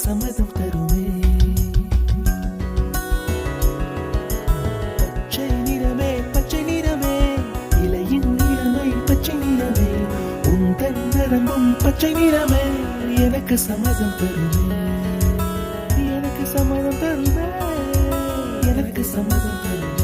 சம்மதம் தருமே. பச்சை நிறமே பச்சை நிறமே, இலையின் நிறமை பச்சை நிறமே, உந்தன் நிறமும் பச்சை நிறமே, எனக்கு சம்மதம் தருமே, எனக்கு சம்மதம் தருமே, எனக்கு சம்மதம் தருமே.